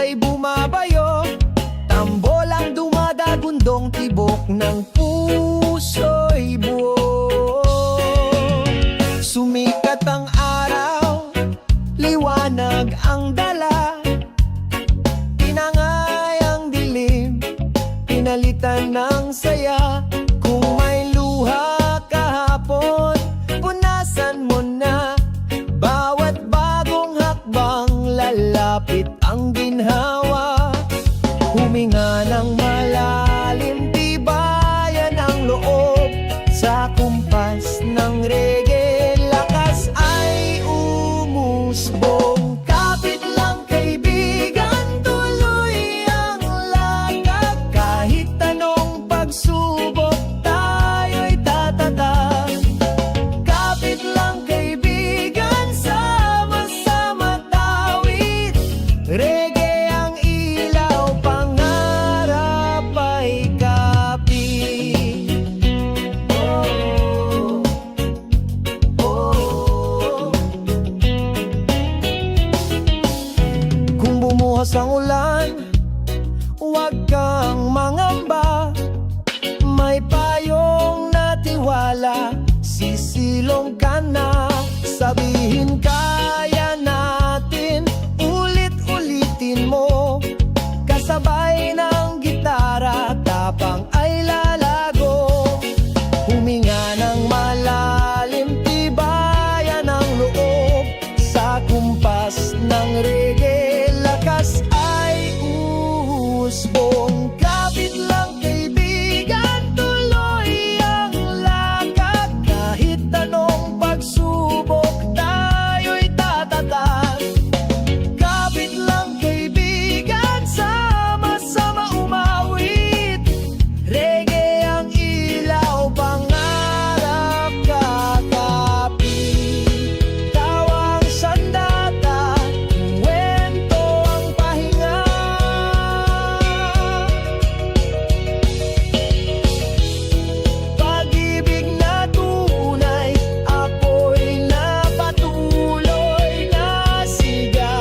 ay bumabayo, tambolang dumadagundong, tibok ng puso'y buo. Sumikat ang araw, liwanag ang dala, tinangay ang dilim, pinalitan ng saya. Kung may luha kahapon, punasan mo na. Bawat bagong hakbang, lalapit ang ginhawa. Huminga ng malalim, tibayan ang loob. Sa kumpas ng reggae, lakas ay umusbong. Kapit lang kaibigan, tuloy ang lakad. Kahit anong pagsubok, tayo'y tatatag. Kapit lang kaibigan, sama-sama tawid. Reggae ang ilaw, pangarap ay kapit. Kung bumuhos ang ulan, huwag kang mangamba. May payong natiwala, sisilong ka na. Sabihin kaya natin, ulit-ulitin mo. Kasabay ng gitara, tapang ay lalago. Huminga ng malalim, tibayan ang loob. Sa kumpas ng reggae, lakas ay usbong. Kapit lang kaibigan, tuloy ang lakad. Kahit anong pagsubok, tayo'y tatatag. Kapit lang kaibigan, sama-sama umawit. Reggae ang ilaw, pangarap kakapit. Tawang sandata, kwento ang pahinga. Pag-ibig na tunay, apoy na patuloy na siga.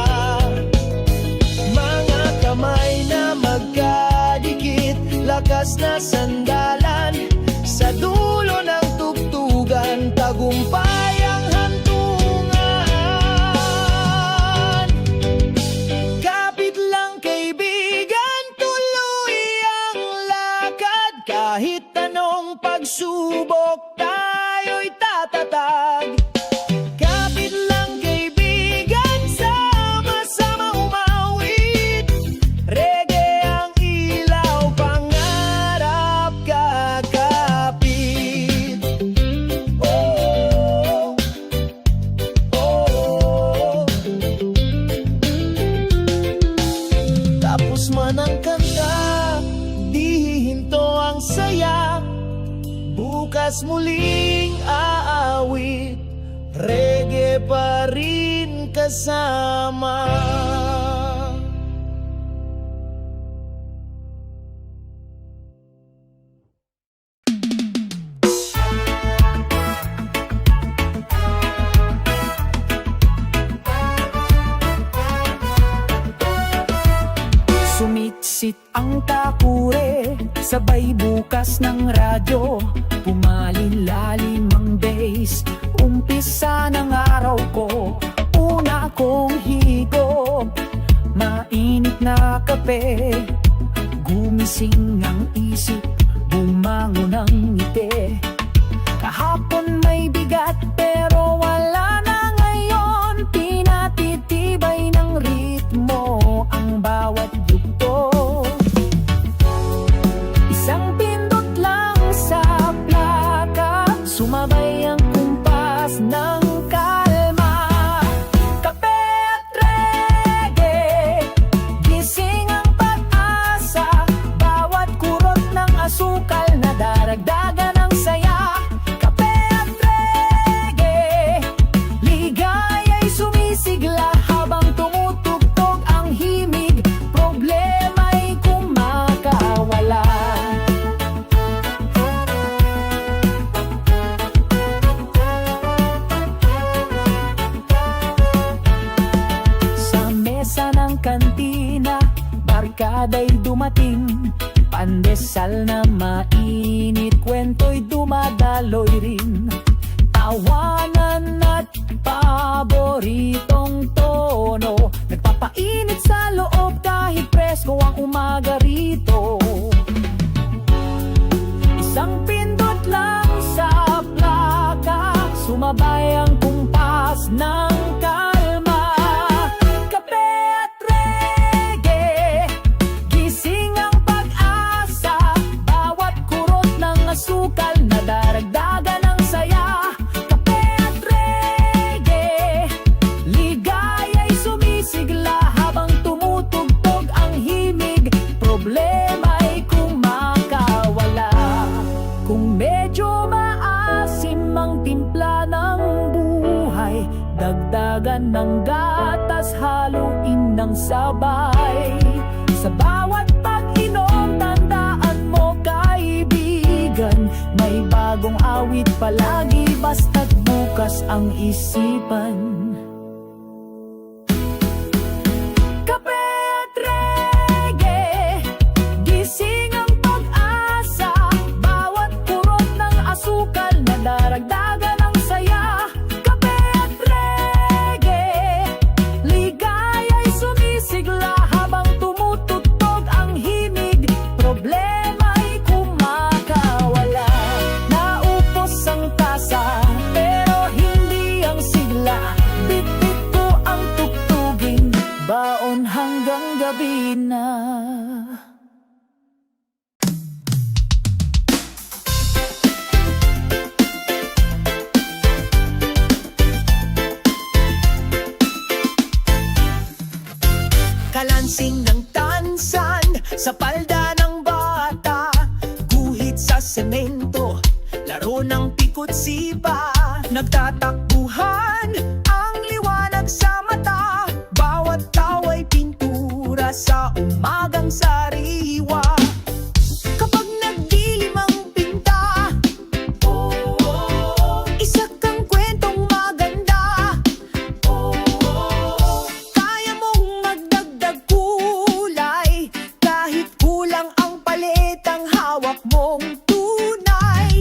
Mga kamay na magkadikit, lakas na sandalan. Sa dulo ng tugtugan, tagumpay ang hantungan. Kapit lang kaibigan, tuloy ang lakad. Kahit anong pagsubok, tayo'y tatatag. Kapit lang kaibigan, sama-sama umawit. Reggae ang ilaw, pangarap kakapit. Oh, oh. Tapos man ang kanta, di hihinto ang saya. Bukas muling aawit, reggae pa rin kasama. Sumitsit ang takure, sabay bukas ng radyo. Pumalilalim ang bass, umpisa ng araw ko. Una kong higop, mainit na kape. Gumising ang isip, bumangon ang ngiti. Kahapon may bigat pero wala na ngayon. Pinatitibay ng ritmo ang bawat yugto. Isang pindot lang sa plaka, sumabay ang kumpas ng kalma. Kape at reggae, gising ang pag-asa. Bawat kurot ng asukal na daragdagan ng saya. Kape at reggae, ligaya'y sumisigla habang tumutugtog ang himig. Problema'y kumakawala. Sa mesa ng kantina, barkada'y dumating, pandesal na mainit, kwento'y dumadaloy rin. Tawanan at paboritong tono, nagpapainit sa loob kahit presko ang umaga rito. Isang pindot lang sa plaka, sumabay ang kumpas ng kalma. Kape at reggae, gising ang pag-asa, bawat kurot ng asukal na daragdagan ng saya. Kape at reggae, ligaya'y sumisigla habang tumutugtog ang himig, problema'y kumakawala. Kung medyo maasim ang timpla ng buhay, dagdagan ng gatas, haluin ng sabay. Sa bawat pag-inom, tandaan mo kaibigan, may bagong awit palagi, basta't bukas ang isipan. Kape at reggae, gising ang pag-asa, bawat kurot ng asukal na daragdagan ng saya. Kape at reggae, ligaya'y sumisigla habang tumutugtog ang himig, problema'y kumakawala. Naupos ang tasa, pero hindi ang sigla, bit-bit ko ang tugtugin, baon hanggang gabi na. Kalansing ng tansan sa palda ng bata, guhit sa semento, laro ng pikot sipa. Nagtatakbuhan ang liwanag sa mata, bawat tawa'y pintura sa umagang sariwa. Kapag nagdilim ang pinta, isa kang kwentong maganda. Kaya mong magdagdag kulay, kahit kulang ang paletang hawak mong tunay.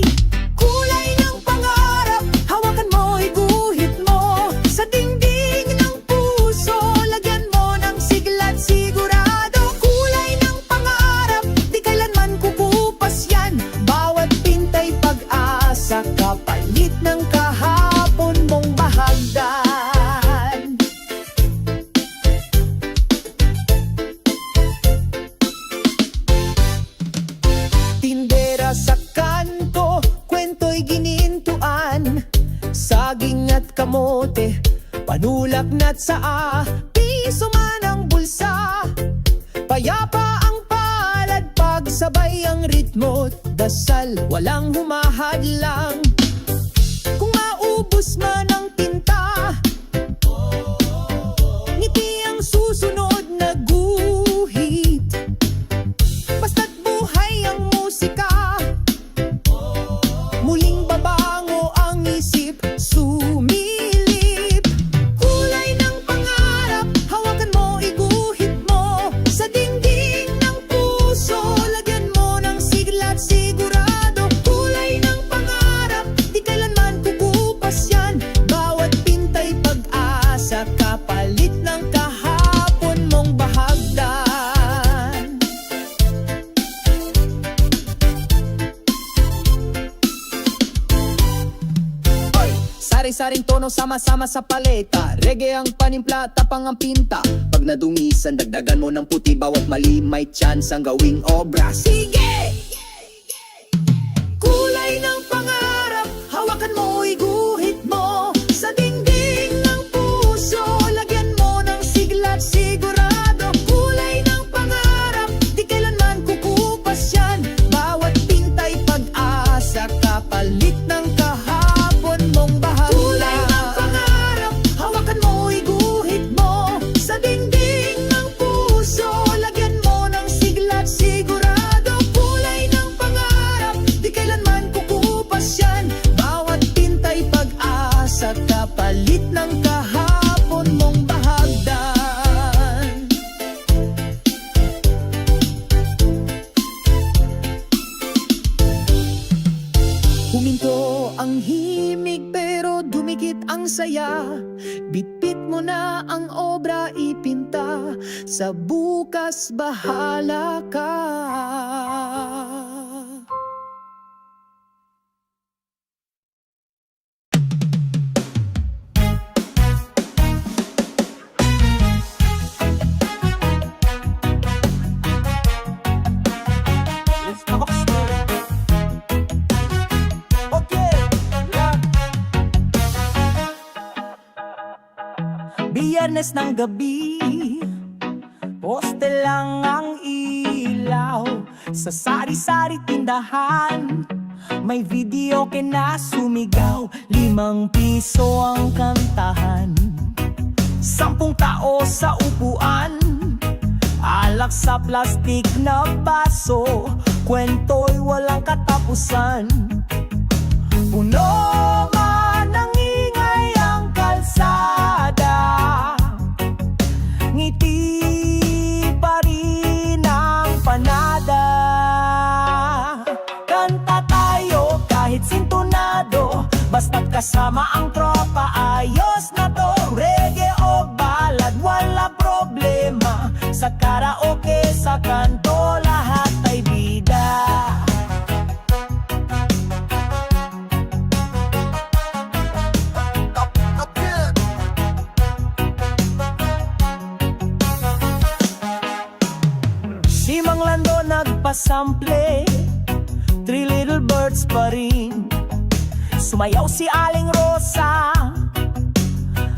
Kulay ng pangarap, hawakan mo, iguhit mo sa dingding ng puso, lagyan mo ng sigla at sigurado. Kulay ng pangarap, di kailanman kukupas yan, bawat pintay pag-asa, kapalit ng kahapon mong bahagdan. Tindera sa kanto, kwento'y ginintuan, saging at kamote, panulak na't saa, piso man ang bulsa. Payapa ang palad, pagsabay ang ritmo't dasal, walang humahadlang. Kung maubos man ang tinta, ngiti ang susunod na guhit. Basta't buhay ang musika, muling babango ang isip, sumilip. Kulay ng pangarap, hawakan mo, iguhit mo sa dingding ng puso, lagyan mo ng sigla at sigurado. Kulay ng pangarap, di kailanman kukupas yan, bawat pintay pag-asa, kapalit ng kahapon mong bahagdan. Sari-saring tono, sama-sama sa paleta, reggae ang panimpla, tapang ang pinta. Pag nadungisan, dagdagan mo ng puti, bawat mali may chance ang gawing obra. Sige! Kulay ng pangarap, hawakan mo, iguhit mo sa dingding ng puso, lagyan mo ng sigla at sigurado. Kulay ng pangarap, di kailanman kukupas yan, bawat pintay pag-asa, kapalit ng kahapon mong bahagdan. Kulay ng pangarap, hawakan mo, iguhit mo sa dingding ng puso, lagyan mo ng sigla at sigurado. Kulay Sa bukas bahala ka. Let's talk story. Okay, yeah. Biyernes ng gabi, poste lang ang ilaw. Sa sari-sari tindahan, may video na sumigaw. 5 piso ang kantahan, 10 tao sa upuan, alak sa plastik na baso, kwento'y walang katapusan. Puno man ng ingay ang kalsada, ngiti pa rin ang panada. Kanta tayo kahit sintonado, basta't kasama ang tropa, ayos na to. Reggae o ballad, wala problema. Sa karaoke, sa kanto, lahat ay bida. Si Mang Lando nagpasample, 3 Little Birds pa rin. Sumayaw si Aling Rosa,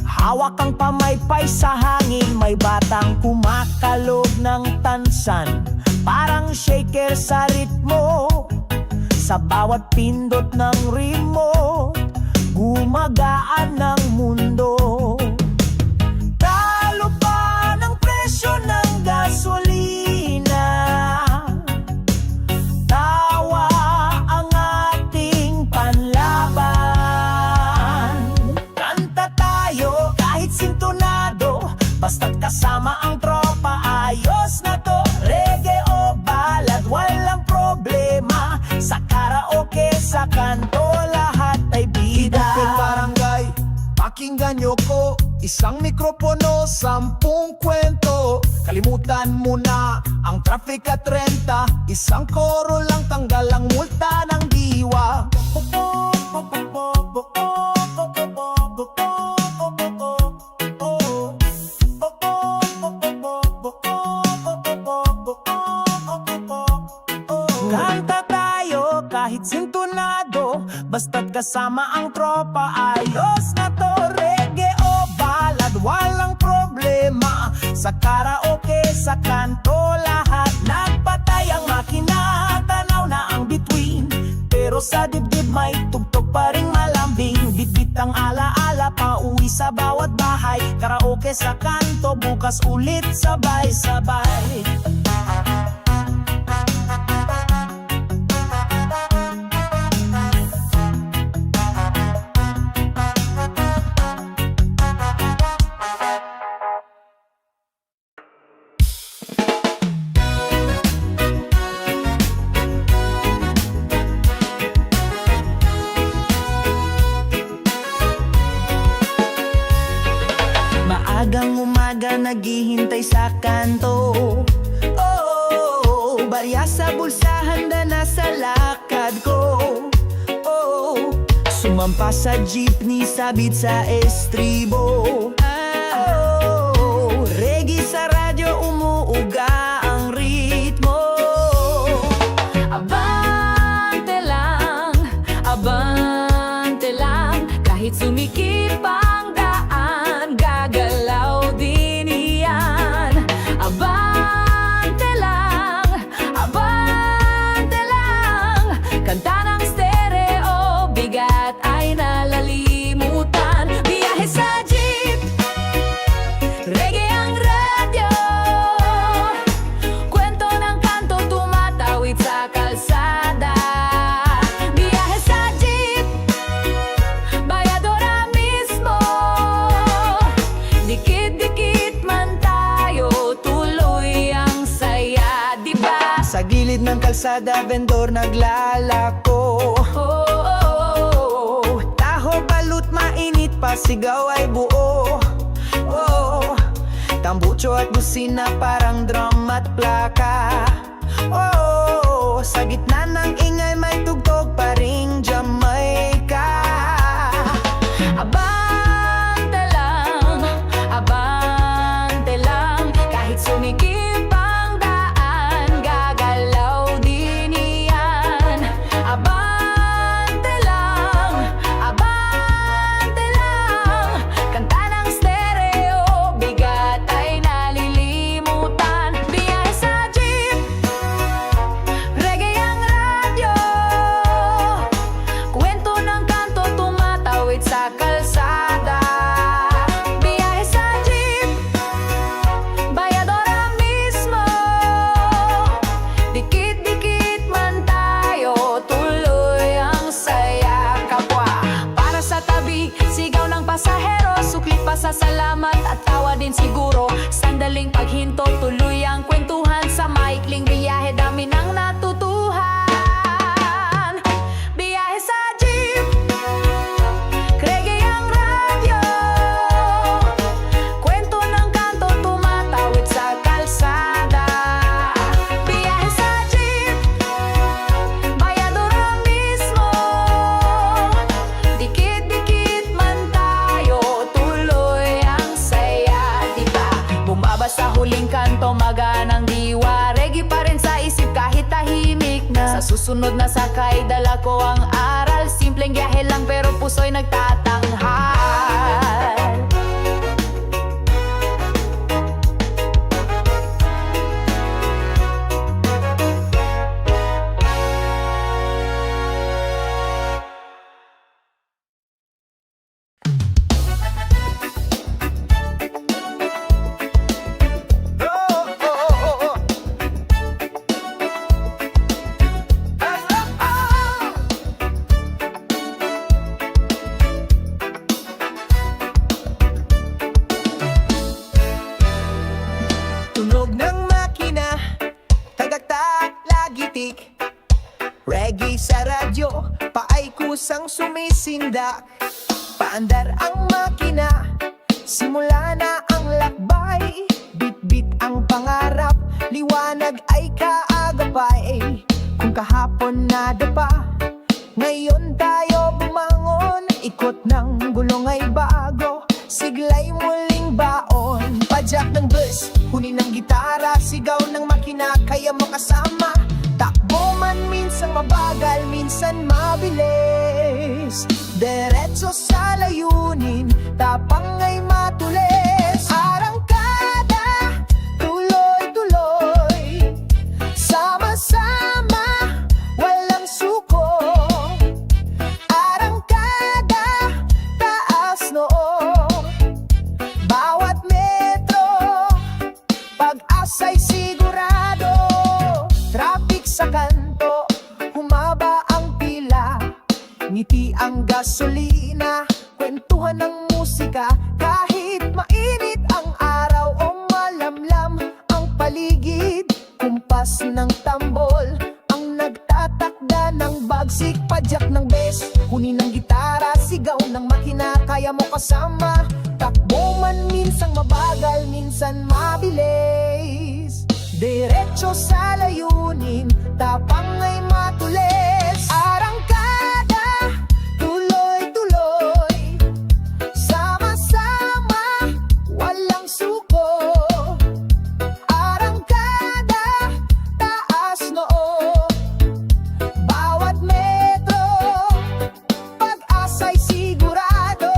hawak ang pamaypay sa hangin. May batang kumakalog ng tansan, parang shaker sa ritmo. Sa bawat pindot ng remote, gumagaan ng mundo. Talo pa ng presyo ng gasolina, tawa ang ating panlaban. Kanta tayo kahit sintonado, basta't kasama ang tropa, ayos na to. Reggae o ballad, walang problema. Sa karaoke, sa kanto, lahat ay bida. Idupil barangay, pakinggan nyo ko. Isang mikropono, 10 kwento. Kalimutan mo na ang traffic at renta. Isang koro lang, tanggal ang multa ng diwa. Kanta tayo kahit sintonado, basta't kasama ang tropa, ayos na to. Reggae o ballad, walang problema. Sa karaoke, sa kanto, lahat nagpatay ang makina. Tanaw na ang bituin, pero sa dibdib may tugtog pa ring malambing. Bitbit ang alaala, pauwi sa bawat bahay. Karaoke sa kanto, bukas ulit sabay-sabay. Maagang umaga naghihintay sa kanto. Oh, barya sa bulsa, handa na sa lakad ko. Oh, sumampa sa jeepney, sabit sa estribo. Oh, reggae sa radyo, umuuga ang ritmo. Abante lang, kahit sumikip ang daan, gagalaw din iyan. Abante lang, kanta ng stereo, bigat ay nalalimutan. Biyahe sa jeep, reggae ang radyo, kwento ng kanto, tumatawid sa kalsada. Biyahe sa jeep, bayadora mismo, dikit-dikit man tayo, tuloy ang saya, diba? Sa gilid ng kalsada, vendor naglalako. Taho, balut, mainit pa, sigaw ay buo. tambucho at busina parang drum at plaka. Oh, sa gitna ng ingay may tugtog pa ring Jamaica. Abante lang, kahit sumikip ang daan, gagalaw din iyan. Abante lang, kanta ng stereo, bigat ay nalilimutan. Biyahe sa jeep, reggae ang radyo, kwento ng kanto tumatawid sa kalsada. Biyahe sa jeep, bayadora mismo, dikit-dikit man tayo, tuloy ang saya. Kapwa para sa tabi, sigaw ng pasahero, suklit pa sa salamat at tawa din siguro. Sandaling paghinto, tuloy ang kwentuhan, sa maikling biyahe dami nang natutuhan. Biyahe sa jeep, reggae ang radyo, kwento ng kanto tumatawid sa kalsada. Biyahe sa jeep, bayadora mismo, dikit-dikit man tayo, tuloy ang saya. Diba? Bumaba sa huling kanto, maganang diwa, reggae pa rin sa isip kahit tahimik na. Sa susunod na sakay, dala ko ang aral, simpleng biyahe lang pero puso'y nagtatanghal. Tunog ng makina, tagaktak, lagitik, reggae sa radyo, paay kusang sumisindak. Paandar ang makina, simula na ang lakbay, bit-bit ang pangarap, liwanag ay kaagapay. Kung kahapon nadapa, ngayon tayo bumangon, ikot ng gulong ay bago, siglay muling baon. Padyak ng bus, huni ng gitara, sigaw ng makina, kaya mo kasama. Takbo man minsan mabagal, minsan mabilis, diretso sa layunin, tapang ay matulis. Arangkada, tuloy-tuloy, sama-sama, walang suko. Arangkada, taas noo, bawat metro, pag-asa'y sigurado. Traffic sa kanto, humaba ang pila, ngiti ang gasolina, kwentuhan ng musika, kahit mainit ang araw o malamlam ang paligid. Kumpas ng tambol ang nagtatakda ng bagsik, padyak ng bes, huni ng gitara, sigaw ng makina, kaya mo kasama. Takbo man minsan mabagal, minsan mabilis, diretso sa layunin, tapang ay matulis. Arangkada, tuloy-tuloy, sama-sama, walang suko. Arangkada, taas noo, bawat metro, pag-asa'y sigurado.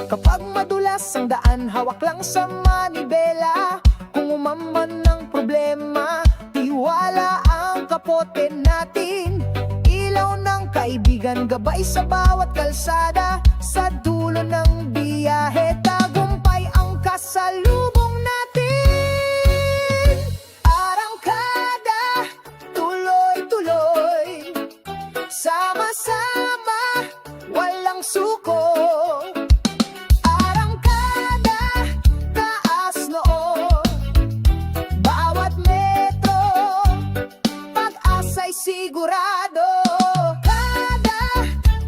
Kapag madulas ang daan, hawak lang sa manibela. Kung umamban ng problema, tiwala ang kapote natin. Ilaw ng kaibigan, gabay sa bawat kalsada. Sa dulo ng biyahe, tagumpay ang kasalubong natin. Arangkada, tuloy-tuloy, sama-sama, walang suko. Sigurado, kada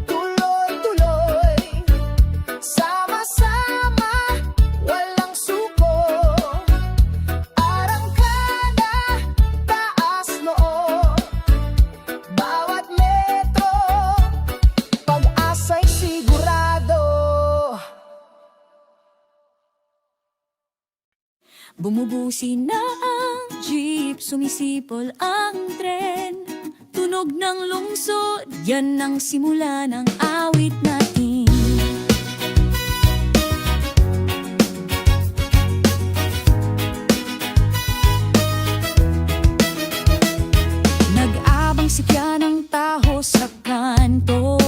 tuloy-tuloy, Bumubusi na ang jeep, sumisipol ang tren. Tunog ng lungsod, yan ang simula ng awit natin. Nag-abang sikya ng taho sa kanto,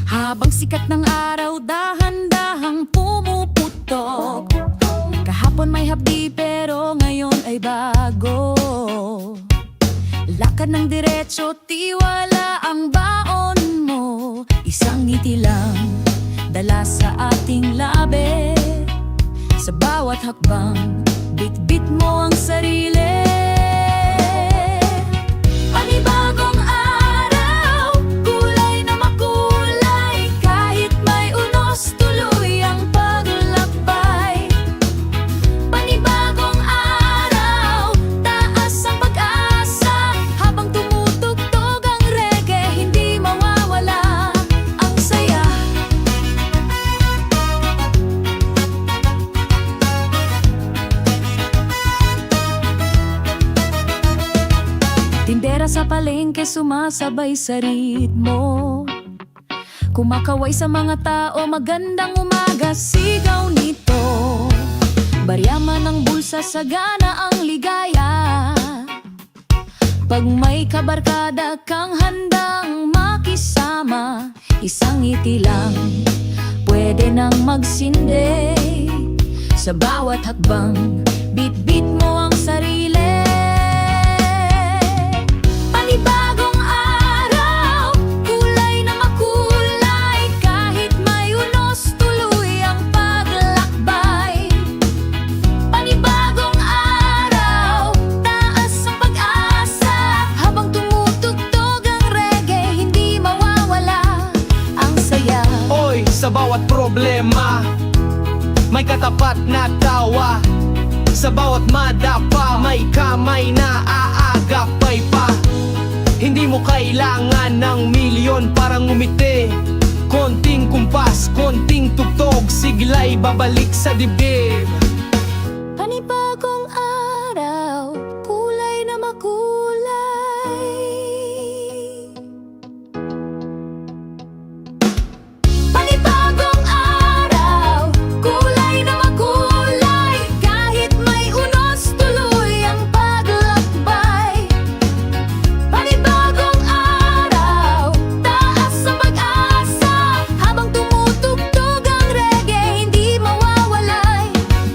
habang sikat ng araw dahan-dahang pumuputok. Kahapon may hapdi pero ngayon ay bago. Lakad ng diretso, tiwala ang baon mo. Isang ngiti lang, dala sa ating labi. Sa bawat hakbang, bit-bit mo ang sarili. Panibagong araw, kulay na makulay. Kahit may unos, tuloy ang paglakbay. Panibagong araw, taas ang pag-asa. Habang tumutugtog ang reggae, hindi mawawala ang saya. Tindera sa palengke sumasabay sa ritmo. Kumakaway sa mga tao, magandang umaga, sigaw nito. Baryaman ng bulsa, sagana ang ligaya. Pag may kabarkada kang handang makisama, isang ngiti lang, pwede nang magsindi. Sa bawat hakbang, bit-bit mo ang sarili. Panibagong araw, kulay na makulay. Kahit may unos, tuloy ang paglakbay. Panibagong araw, taas ang pag-asa. Habang tumutugtog ang reggae, hindi mawawala ang saya. Oy, sa bawat problema, may katapat na tawa. Sa bawat madapa, may kamay na aagapay pa. Hindi mo kailangan ng milyon para ngumiti. Konting kumpas, konting tugtog, sigla'y babalik sa dibdib. Panibagong araw, kulay na makulay. Panibagong araw, kulay na makulay. Kahit may unos, tuloy ang paglakbay. Panibagong araw, taas ang pag-asa. Habang tumutugtog ang reggae, hindi mawawala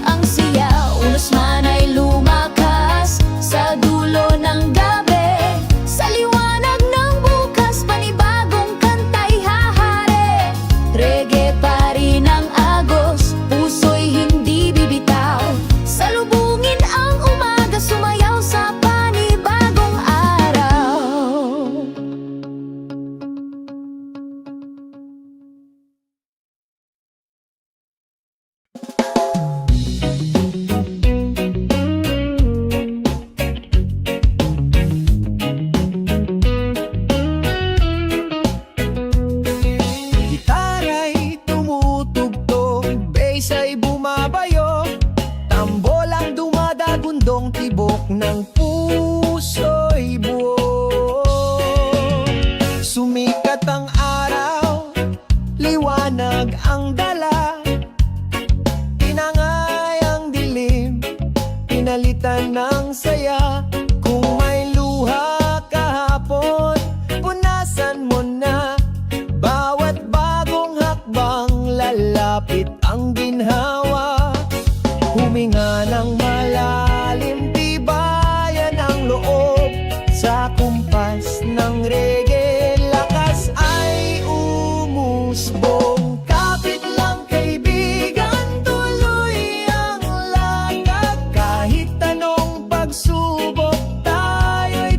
ang siya. Unos man ay lumakas sa dulo ng gabi. Sa liwanag ng bukas, panibagong kanta'y hahari. Reggae pa rin ang agos, puso'y hindi bibitaw. Salubungin ang umaga, sumayaw sa panibagong araw. Gitara'y tumutugtog, bass ay bumabayo. Tambol ang dumadagundong, tibok ng puso'y buo. Sumikat ang araw, liwanag ang dala. Tinangay ang dilim, pinalitan ng saya. Kung may luha kahapon, punasan mo na. Bawat bagong hakbang, lalapit ang ginhawa. Huminga ng malalim, tibayan ang loob. Sa kumpas ng reggae, lakas ay umusbong. Kapit lang kaibigan, tuloy ang lakad. Kahit anong pagsubok, tayo'y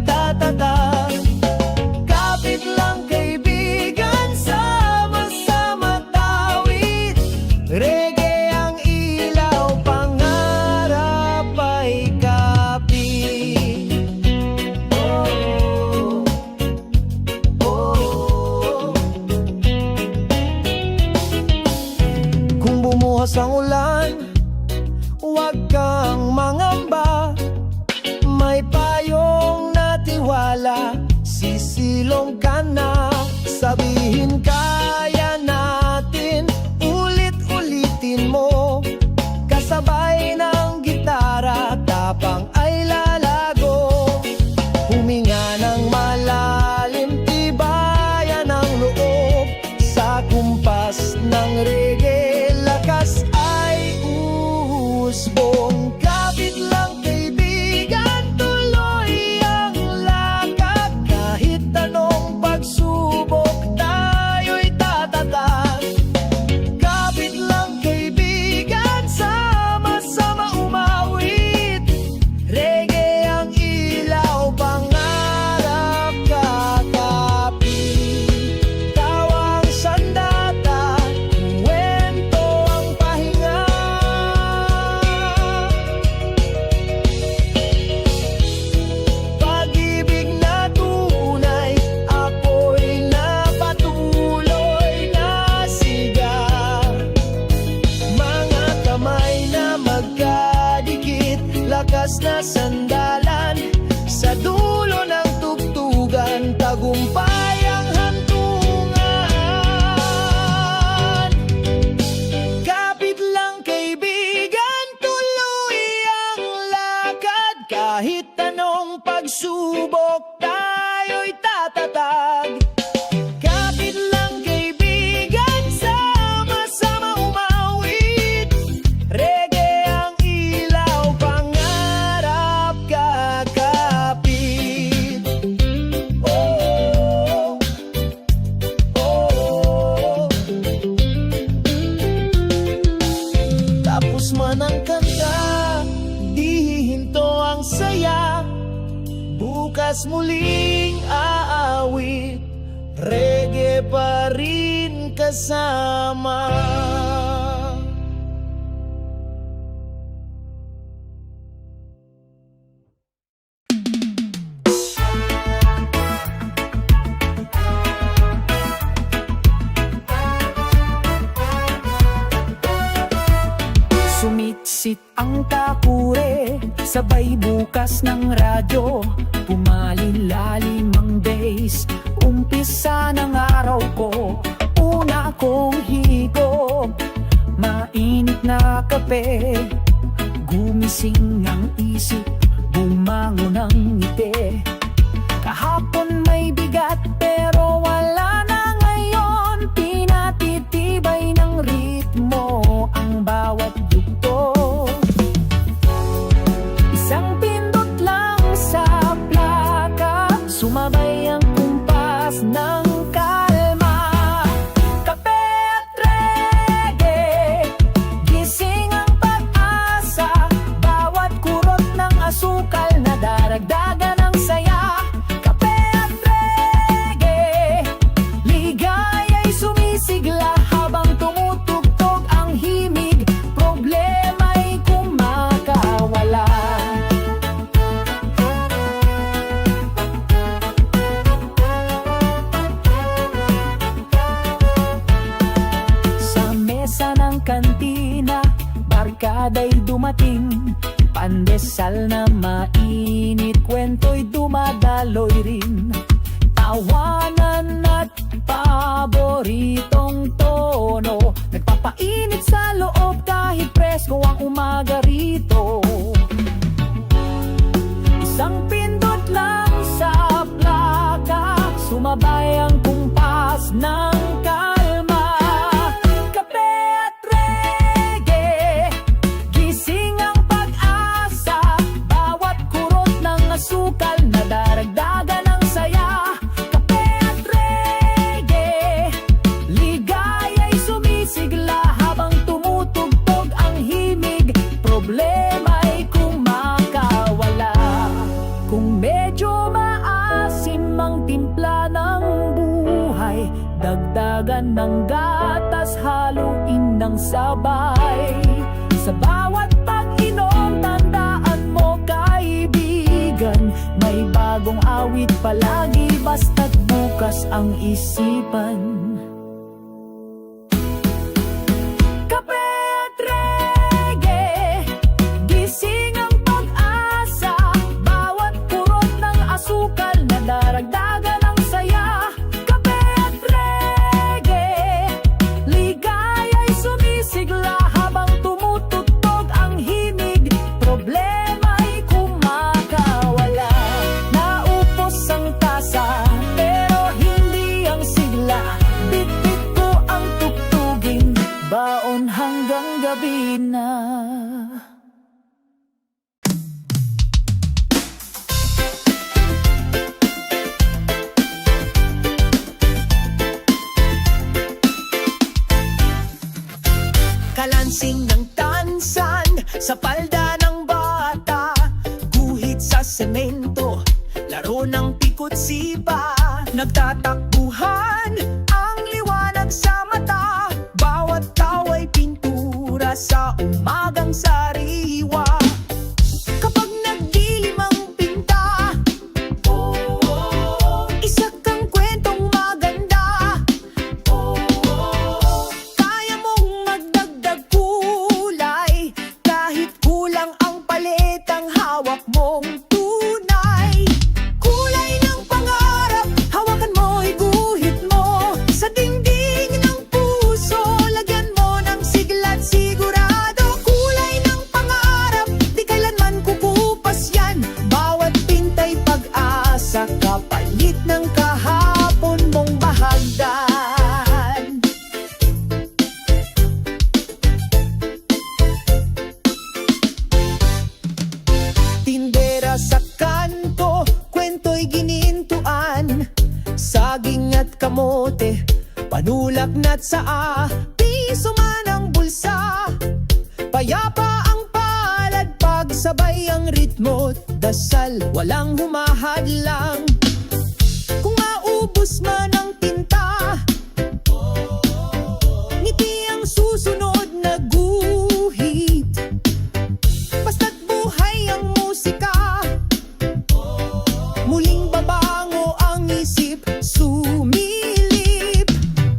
Kahit anong pagsubok, tayo'y tatatag. Kapit lang kaibigan, sama-sama umawit. Reggae ang ilaw, pangarap kakapit. Oh, oh. Tapos man ang kanta, di hihinto ang saya. Bukas muling aawit, reggae pa rin kasama. Sumitsit ang takure, sabay bukas ng radyo. Pumalilalim ang bass, umpisa ng araw ko. Una kong higop, mainit na kape. Gumising ang isip, bumangon ang ngiti. Kahapon may bigat pero wala na ngayon. Pinatitibay ng ritmo ang bawat yugto. Isang pindot lang sa plaka, sumabay ang kumpas ng kalma. Kape at reggae, gising ang pag-asa. Bawat kurot ng asukal na daragdagan ng saya. Kape at reggae, ligaya'y sumisigla habang tumutugtog ang himig. Problema'y kumakawala. Sa mesa ng kantina, barkada'y dumating. Pandesal na mainit, kwento'y dumadaloy rin. Tawanan at paboritong tono, nagpapainit sa loob kahit presko ang umaga rito. Isang pindot lang sa plaka, sumabay ang kumpas ng kalma. Kape at reggae, gising ang pag-asa. Bawat kurot ng asukal na daragdagan ng saya. Kape at reggae, ligaya'y sumisigla habang tumutugtog ang himig. Problema'y kumakawala. Kung medyo maasim ang timpla ng buhay, dagdagan ng gatas, haluin ng sabay. Sa bawat pag-inom, tandaan mo kaibigan, may bagong awit palagi, basta't bukas ang isipan. Kape at reggae, gising ang pag-asa. Bawat kurot ng asukal na daragdagan ng saya. Kape at reggae, ligaya'y sumisigla habang tumutugtog ang himig. Problema'y kumakawala. Naupos ang tasa pero hindi ang sigla. Bitbit ko ang tugtugin, baon hanggang gabi na. Kalansing ng tansan sa palda ng bata, guhit sa semento, laro ng pikot sipa. Nagtatakbuhan ang liwanag sa mata, bawat tawa'y pintura sa umagang sariwa. Kapag nagdilim ang pinta, isa kang kwentong maganda. Kaya mong magdagdag kulay, kahit kulang ang palitang hawak mong tunay. Kulay ng pangarap, hawakan mo'y guhit mo. Sa dingding ng puso, lagyan mo ng sigla't sigurado. Kulay ng pangarap, sa kanto, kwento'y ginintuan. Saging at kamote, panulagnat sa piso man ang bulsa. Payapa ang palad, pagsabay ang ritmo. Dasal, walang humahadlang. Kung maubos man ang tinta, ngiti ang susunod na guhit. Basta't buhay ang musika, muling babango ang isip, sumilip.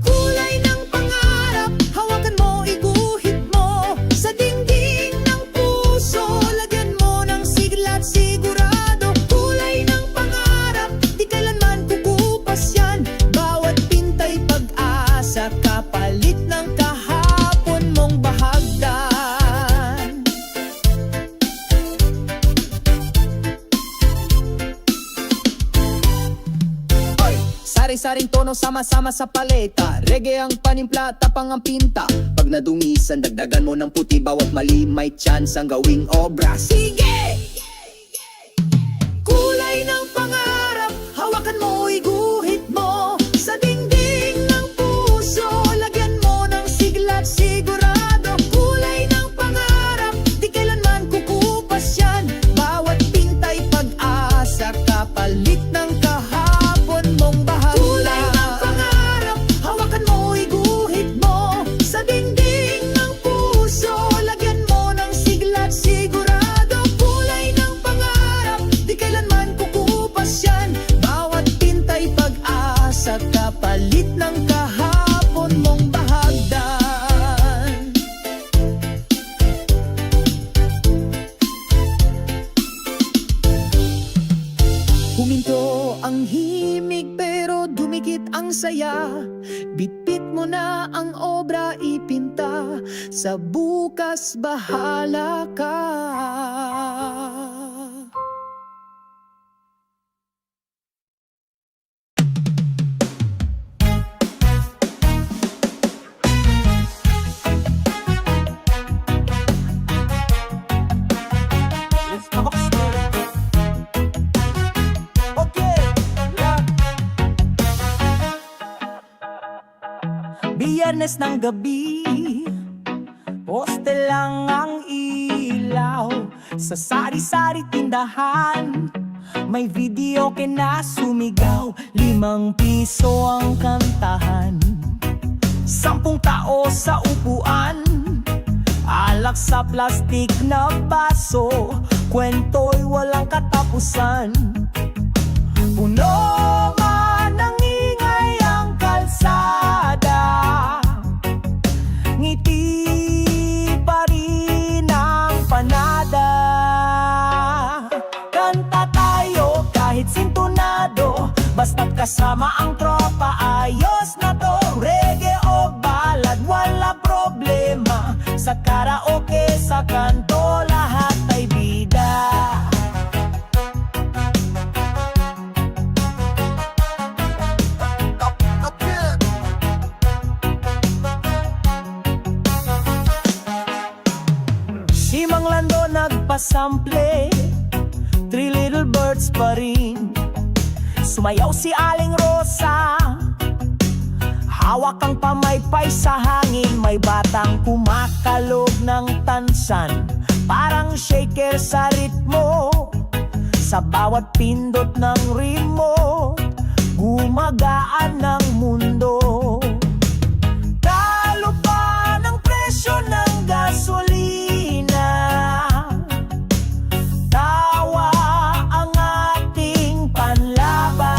Kulay ng pangarap, hawakan mo, iguhit mo. Sa dingding ng puso, lagyan mo ng sigla at sigurado. Kulay ng pangarap, di kailanman kukupas yan. Bawat pintay pag-asa, kapalit ng kahapon mong bahagdan. Sari-saring tono sama-sama sa paleta. Reggae ang panimpla, tapang ang pinta. Pag nadungisan, dagdagan mo ng puti. Bawat mali may chance ang gawing obra. Sige! Kulay ng pangarap, hawakan mo, iguhit mo. Sa dingding ng puso, lagyan mo ng sigla at sigurado. Kulay ng pangarap, di kailanman kukupas yan. Bawat pintay pag-asa, kapalit ng kahapon mong bahagdan. Kulay ng pangarap, hawakan mo, iguhit mo. Sa dingding ng puso, lagyan mo ng sigla at sigurado. Kulay ng pangarap, di kailanman kukupas yan. Bawat pintay pag-asa, kapalit ng kahapon mong bahagdan. Huminto ang himig pero dumikit ang saya. Bitbit mo na ang obra, ipinta. Sa bukas bahala ka. Let's talk story. Okay, yeah. Biyernes ng gabi, poste lang ang ilaw. Sa sari-sari tindahan, may video na sumigaw. 5 piso ang kantahan, 10 tao sa upuan. Alak sa plastik na baso, kwento'y walang katapusan. Puno man ng ingay ang kalsada, ngiti pa rin ang panada. Kanta tayo kahit sintonado, basta't kasama ang tropa, ayos na to. Reggae o ballad, wala problema. Sa karaoke, sa kanto, lahat ay bida. Si Mang Lando nagpasample, 3 Little Birds pa rin. Sumayaw si Aling Rosa, hawak ang pamaypay sa hangin. May batang kumakalog ng tansan, parang shaker sa ritmo. Sa bawat pindot ng remote, gumagaan ng mundo. Talo pa ng presyo ng gasolina, tawa ang ating panlaban.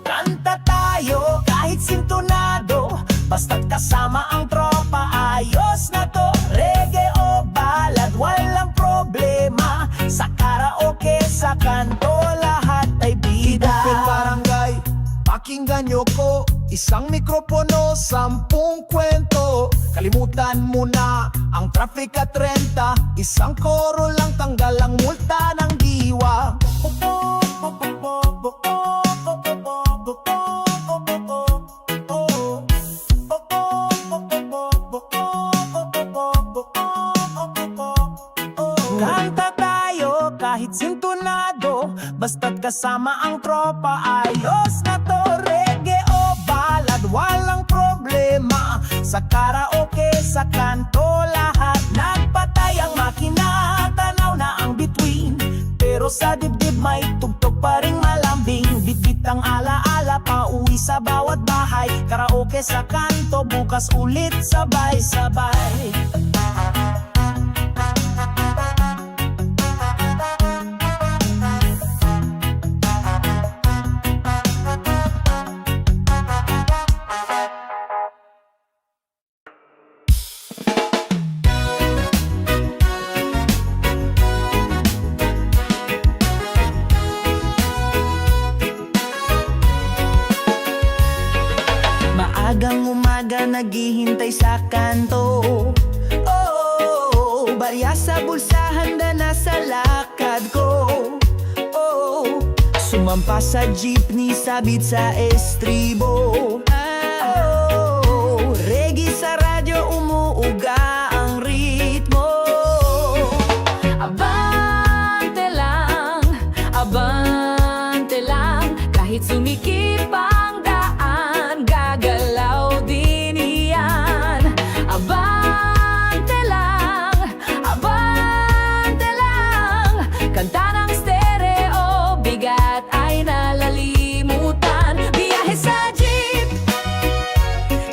Kanta tayo kahit sintonado, basta't kasama ang tropa, ayos na to. Reggae o ballad, walang problema. Sa karaoke, sa kanto, lahat ay bida. Idupin barangay, pakinggan nyo ko. Isang mikropono, 10 kwento. Kalimutan mo na ang traffic at renta. Isang koro lang, tanggal ang multa ng diwa. Kanta tayo kahit sintonado, basta't kasama ang tropa. Ayos na to, reggae o ballad, walang problema. Sa karaoke, sa kanto, lahat nagpatay ang makina, tanaw na ang bituin. Pero sa dibdib may tugtog pa ring malambing. Bitbit ang alaala, pauwi sa bawat bahay. Karaoke sa kanto, bukas ulit sabay-sabay. Maagang umaga naghihintay sa kanto. Oh, barya sa bulsa, handa na sa lakad ko. Oh, sumampa sa jeepney, sabit sa estribo. Oh, reggae sa radyo, umuuga ang ritmo. Abante lang, kahit sumikip ang daan, gagalaw din iyan. Abante lang, kanta ng stereo, bigat ay nalalimutan. Biyahe sa jeep,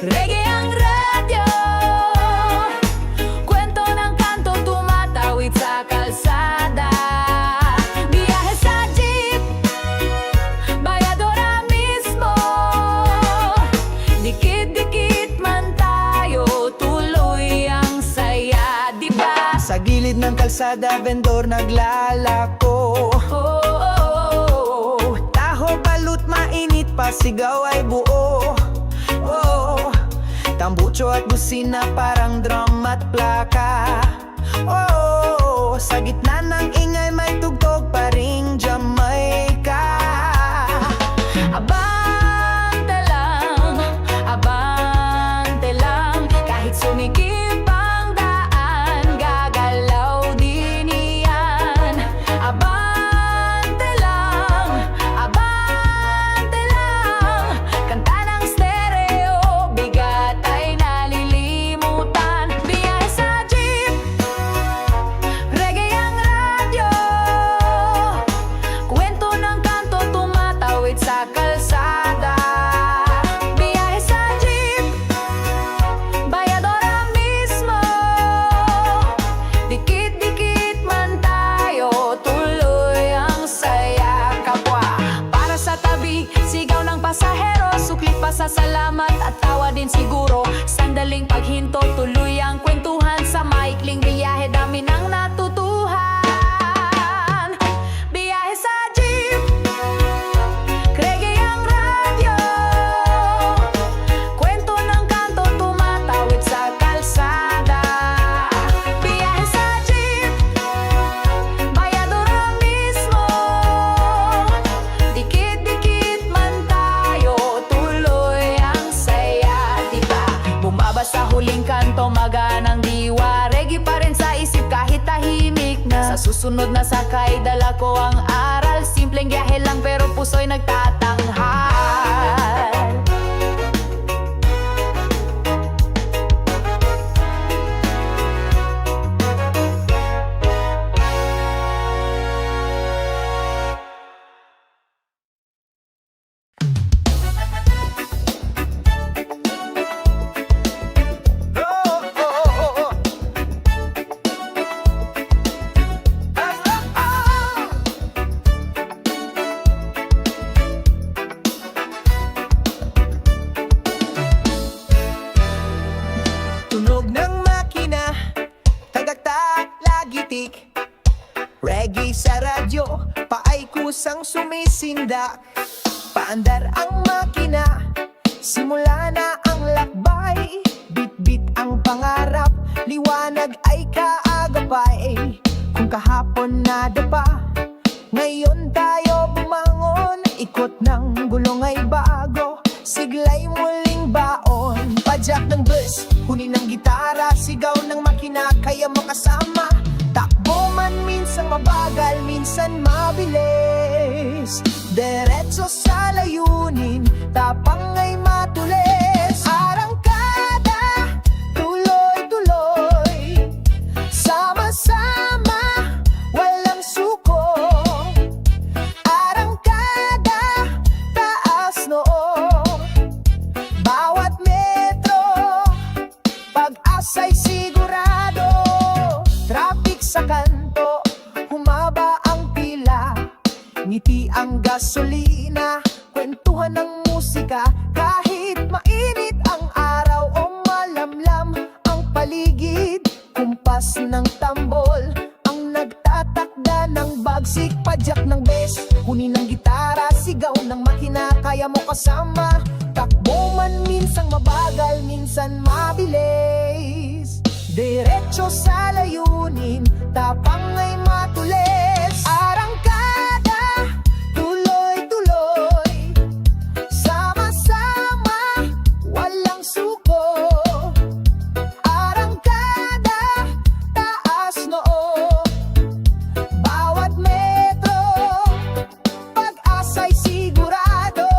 reggae ang radyo, kwento ng kanto, tumatawid sa kalsada. Biyahe sa jeep, bayadora mismo, dikit-dikit man tayo, tuloy ang saya, diba? Sa gilid ng kalsada, vendor naglalako. Taho, balut, mainit pa, sigaw ay buo. Oh, tambucho at busina, parang drum at plaka. Oh, sa gitna ng ingay may tugtog pa ring Jamaica. Abante lang, kahit sumikip ang daan, gagalaw din iyan. Abante lang, kanta ng stereo, bigat ay nalilimutan. Biyahe sa jeep, reggae ang radyo, kwento ng kanto, tumatawid sa kalsada. Biyahe sa jeep, bayadora mismo, dikit-dikit man tayo, tuloy ang saya, kapwa. Para sa tabi, sigaw ng pasahero, suklit pa sa salamat at tawa din siguro. Sandaling paghinto, tuloy ang kwentuhan, sa maikling biyahe, dami nang natutuhan. Biyahe sa jeep, reggae ang radyo, kwento ng kanto, tumatawid sa kalsada. Biyahe sa jeep, bayadora mismo, dikit-dikit man tayo, tuloy ang saya, diba? Bumaba sa huling kanto, maganang diwa, reggae pa rin sa isip kahit tahimik na. Sa susunod na sakay, dala ko ang aral, simpleng biyahe lang pero puso'y nagtatanghal. Tunog ng makina, tagaktak, lagitik. Reggae sa radyo, paay kusang sumisindak. Paandar ang makina, simula na ang lakbay. Bit-bit ang pangarap, liwanag ay kaagapay. Kung kahapon nadapa, ngayon tayo bumangon. Ikot ng gulong ay bago, siglay muling baon. Padyak ng bus, huni ng gitara, sigaw ng makina, kaya mo kasama. Takbo man minsan mabagal, minsan mabilis. Diretso sa layunin, tapang ay matulis. Arangkada, tuloy-tuloy, sama-sama, walang suko. Arangkada, taas noo, bawat metro, pag-asa'y sigurado. Traffic sa kanto, humaba ang pila, ngiti ang gasolina, kwentuhan ng musika, kahit mainit ang araw o malamlam ang paligid. Kumpas ng tambol ang nagtatakda ng bagsik, padyak ng bes, huni ng gitara, sigaw ng makina, kaya mo kasama. Takbo man minsang mabagal, minsan mabilis. Diretso sa layunin, tapang ay matulis. Arangkada, tuloy-tuloy, sama-sama, walang suko. Arangkada, taas noo, bawat metro, pag-asa'y sigurado.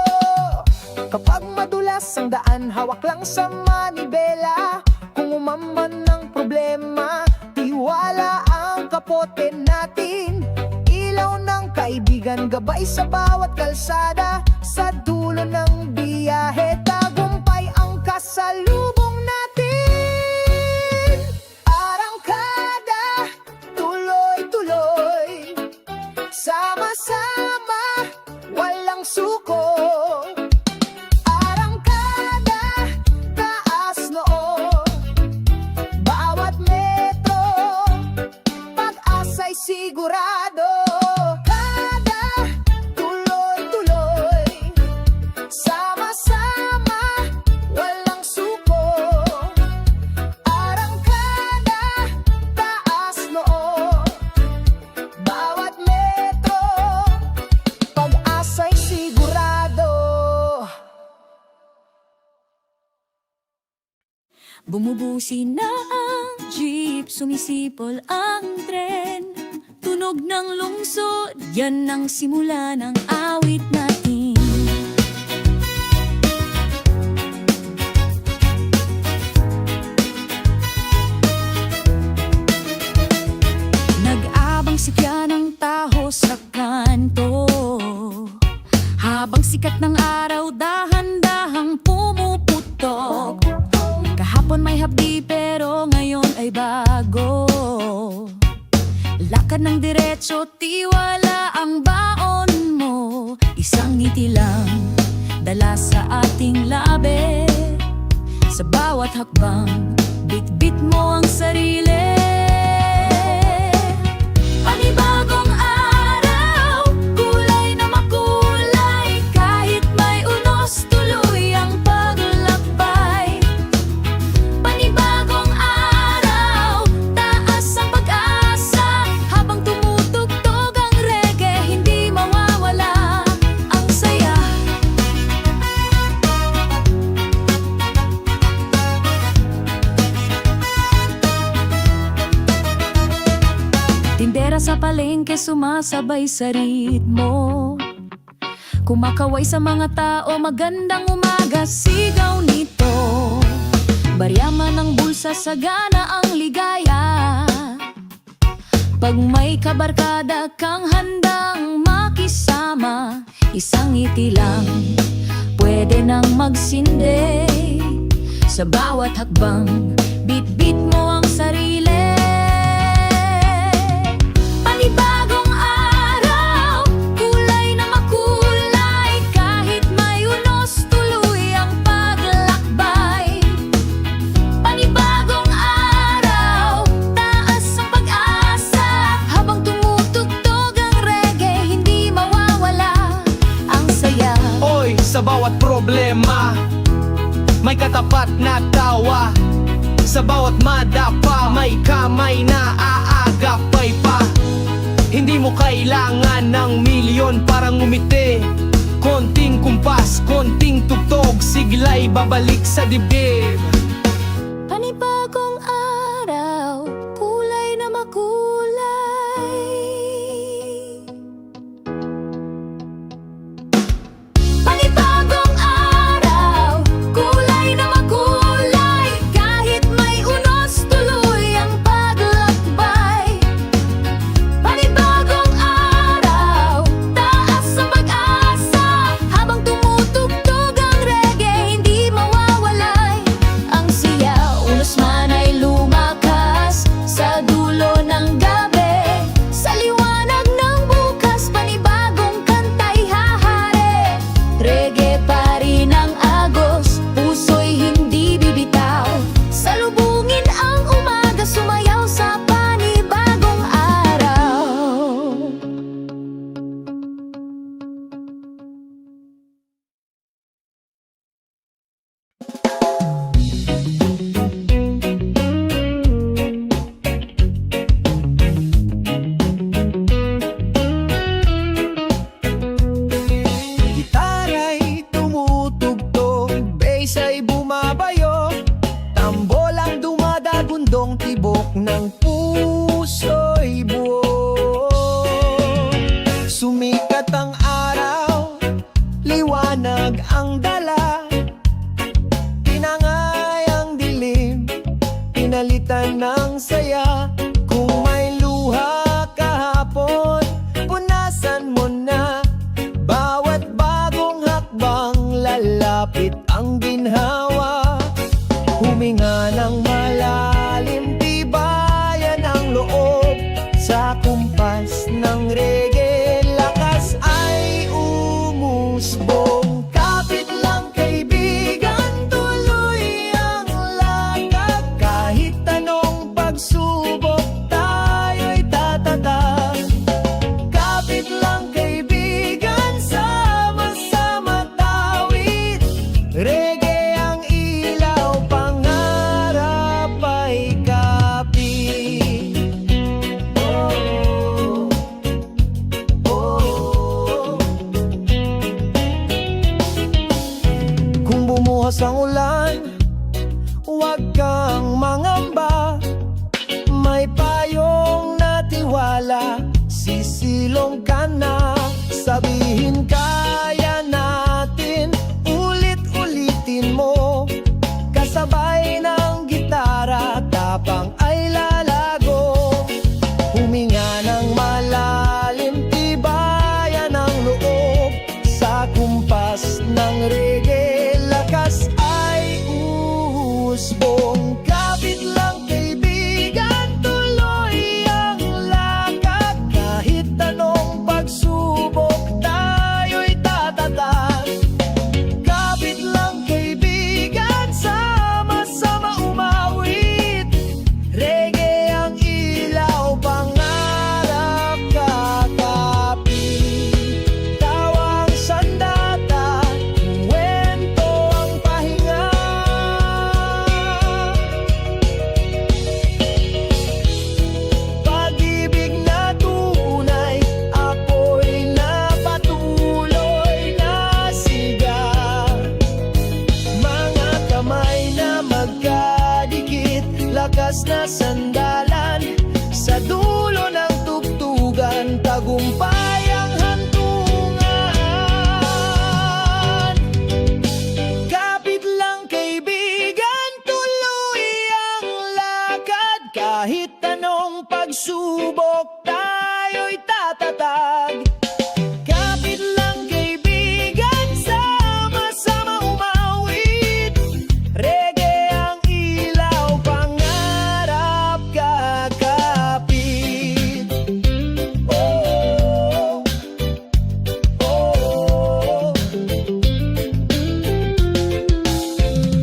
Kapag madulas ang daan, hawak lang sa manibela. Kung umaman ng problema, tiwala ang kapote natin. Ilaw ng kaibigan, gabay sa bawat kalsada. Sa dulo ng biyahe, tagumpay ang kasalubong natin. Arangkada, tuloy-tuloy, sama-sama, walang suko. Arangkada, taas noo, bawat metro, pag-asa'y sigurado. Kada, tuloy-tuloy, sama-sama, walang suko. Arangkada, taas noo, bawat metro, pag-asa'y sigurado. Bumubusi na ang jeep, sumisipol ang tren. Tunog ng lungsod, yan ang simula ng awit natin. Nag-abang sikya ng taho sa kanto, habang sikat ng araw, dahan-dahang pumuputok. Kahapon may hapdi pero ngayon ay bago. Lakad ng diretso, tiwala ang baon mo. Isang ngiti lang, dala sa ating labi. Sa bawat hakbang, bit-bit mo ang sarili. Panibagong araw, kulay na makulay. Kahit may unos, tuloy ang paglakbay. Panibagong araw, taas ang pag-asa. Habang tumutugtog ang reggae, hindi mawawala ang saya. Tindera sa palengke, sumasabay sa ritmo. Kumakaway sa mga tao, magandang umaga, sigaw nito. Baryaman ng bulsa, sagana ang ligaya. Pag may kabarkada kang handang makisama, isang ngiti lang, pwede nang magsindi. Sa bawat hakbang, bit-bit mo ang sarili. Panibagong araw, kulay na makulay. Kahit may unos, tuloy ang paglakbay. Panibagong araw, taas ang pag-asa. Habang tumutugtog ang reggae, hindi mawawala ang saya. Oy, sa bawat problema, may katapat na tawa. Sa bawat madapa, may kamay na aagapay pa. Hindi mo kailangan ng milyon para ngumiti. Konting kumpas, konting tugtog, sigla'y babalik sa dibdib. Panibagong araw, kulay na makulay. bukas ang ulan, huwag kang mangamba. May payong natiwala, sisilong ka na. Sabihin kaya natin, ulit-ulitin mo. Kasabay ng gitara, tapang ay lalago. Huminga ng malalim, tibayan ang loob. Sa kumpas ng reggae, lakas ay usbong. Kapit lang kaibigan, tuloy ang lakad. Kahit anong pagsubok, tayo'y tatatag. Kapit lang kaibigan, sama-sama umawit. Reggae ang ilaw, pangarap kakapit. Tawang sandata, kwento ang pahinga. Pag-ibig na tunay, ako'y napatuloy na siga. Mga kamay na magkadikit, lakas na sandalan. Sa dulo ng tugtugan, tagumpay ang hantungan. Kapit lang kaibigan, tuloy ang lakad. Kahit anong pagsubok, tayo'y tatatag. Kapit lang kaibigan, sama-sama umawit. Reggae ang ilaw, pangarap kakapit. Oh, oh.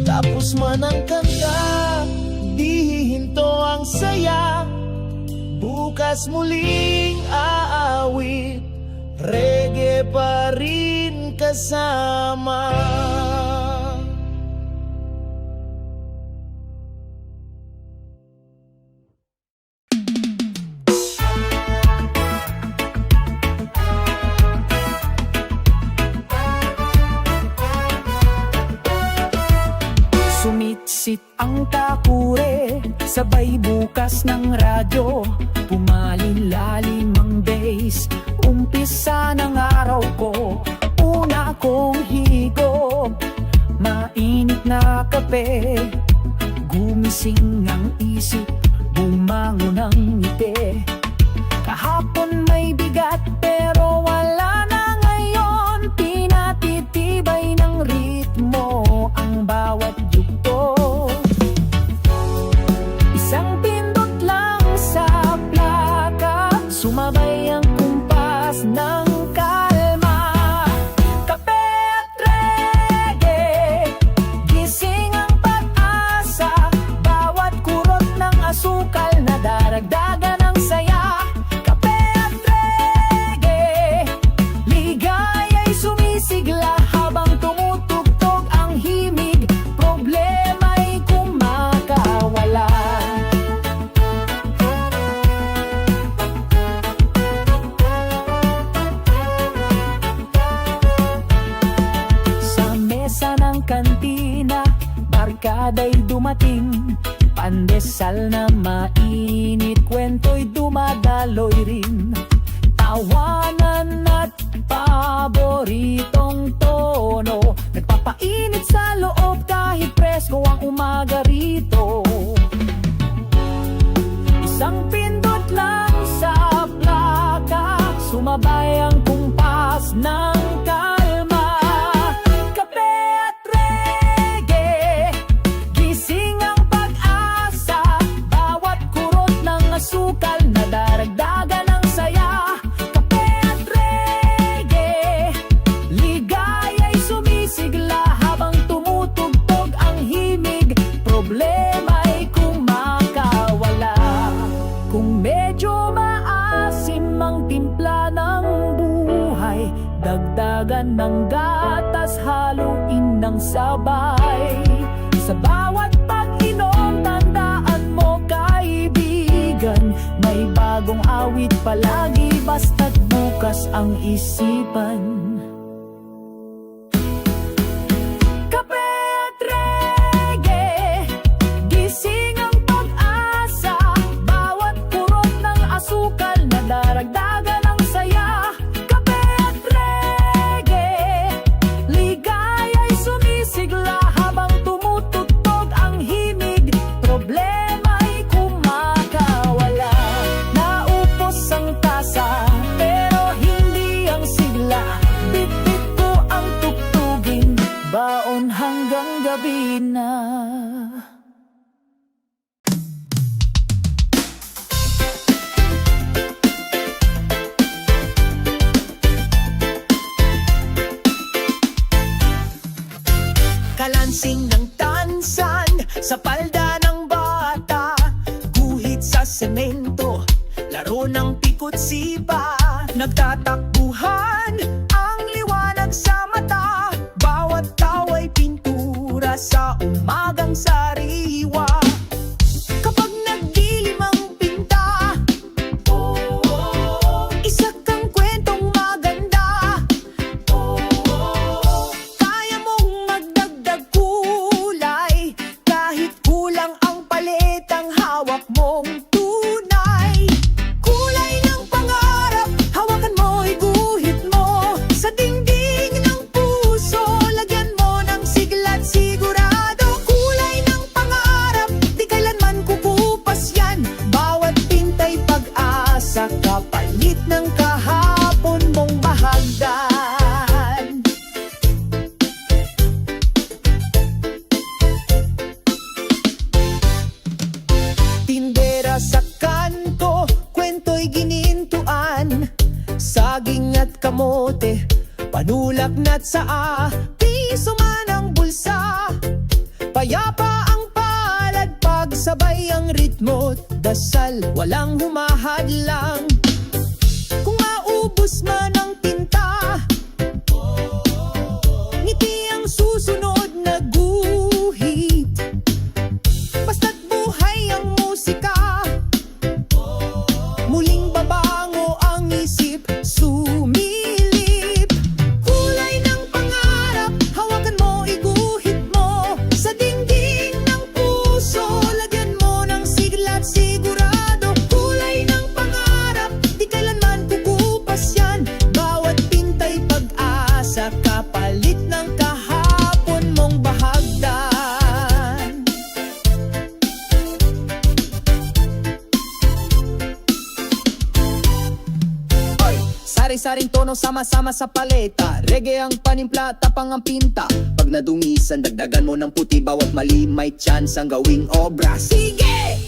Tapos man ang kanta, di hihinto ang saya. Bukas muling aawit, reggae pa rin kasama. Sumitsit ang takure, sabay bukas ng radyo. Pumalilalim ang bass, umpisa ng araw ko. Una kong higop, mainit na kape. Gumising ang isip, bumangon ang ngiti. Kahapon may bigat pero wala na ngayon. Pinatitibay ng ritmo ang bawat yugto. Isang pindot lang sa plaka, sumabay ang kumpas ng kalma. Kape at reggae, gising ang pag-asa. Bawat kurot ng asukal na daragdagan ng saya. Kape at reggae, ligaya'y sumisigla habang tumutugtog ang himig. Problema'y kumakawala. Sa mesa ng kantina, barkada'y dumating. Pandesal na mainit, kwento'y dumadaloy rin. Tawanan at paboritong tono, nagpapainit sa loob kahit presko ang umaga rito. Isang pindot lang sa plaka, sumabay ang kumpas ng kalma. Kape at reggae, gising ang pag-asa. Bawat kurot ng asukal na daragdagan ng saya. Kape at reggae, ligaya'y sumisigla habang tumutugtog ang himig. Problema'y kumakawala. Kung medyo maasim ang timpla ng buhay, dagdagan ng gatas, haluin ng sabay. Sa bawat pag-inom, tandaan mo kaibigan, may bagong awit palagi, basta't bukas ang isipan. Kape at sa palda ng bata. Guhit sa semento, laro ng pikot sipa. Nagtatakbuhan ang liwanag sa mata. Bawat tao ay pintura sa umagang sariwa. Kapag nagdilim ang pinta, isa kang kwentong maganda. Kaya mong magdagdag kulay, kahit kulang ang palitang hawak mong tunay. Kulay ng pangarap, hawakan mo, iguhit mo sa dingding ng puso. Lagyan mo ng sigla at sigurado. Kulay ng pangarap, di kailanman kukupas yan. Bawat pintay pag-asa, kapalit ng kahapon mong bahagdan. Tindera sa kanto, kwento'y ginintuan. Saging at kamote, panulaknat sa piso man ang bulsa. Payapa ang palad, pagsabay ang ritmo't dasal, walang humahadlang. Kung maubos man ang tinta, ngiti ang susunod na guhit. Basta't buhay ang musika, muling babango ang isip, sumilip. Kulay ng pangarap, hawakan mo, iguhit mo sa dingding ng puso. Lagyan mo ng sigla at sigurado. Kulay ng pangarap, di kailanman kukupas yan. Bawat pintay pag-asa, kapalit ng kahapon mong bahagdan. Sari-saring tono sama-sama sa paleta. Reggae ang panimpla, tapang ang pinta. Pag nadungisan, dagdagan mo ng puti. Bawat mali may chance ang gawing obra. Sige!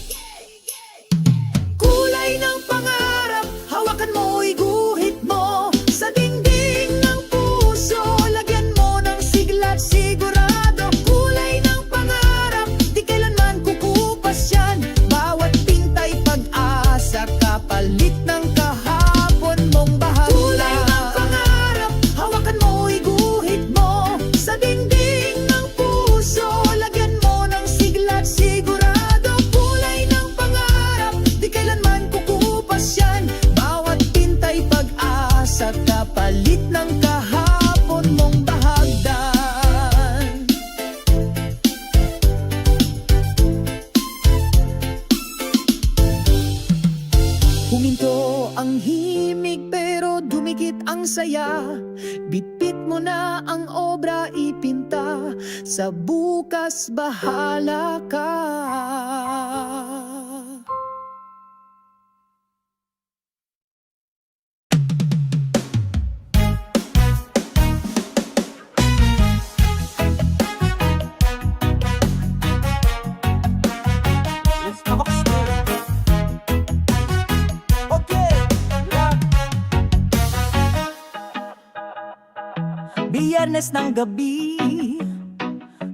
Kulay ng pangarap, hawakan mo, iguhit mo sa dingding ng puso. Lagyan mo ng sigla at sigurado. Kulay ng pangarap, di kailanman kukupas yan. Bawat pintay pag-asa, kapalit ng kahapon mong bahagdan. Kulay ng pangarap, hawakan mo, iguhit mo sa dingding ng puso. Lagyan mo ng sigla at sigurado. Kulay ng pangarap, di kailanman kukupas yan. Bawat pintay pag-asa, kapalit ng kahapon mong bahagdan. Huminto ang himig pero dumikit ang saya. Bitbit mo na ang obra, ipinta. Sa bukas bahala ka. Let's talk story. Okay, Biyernes ng gabi,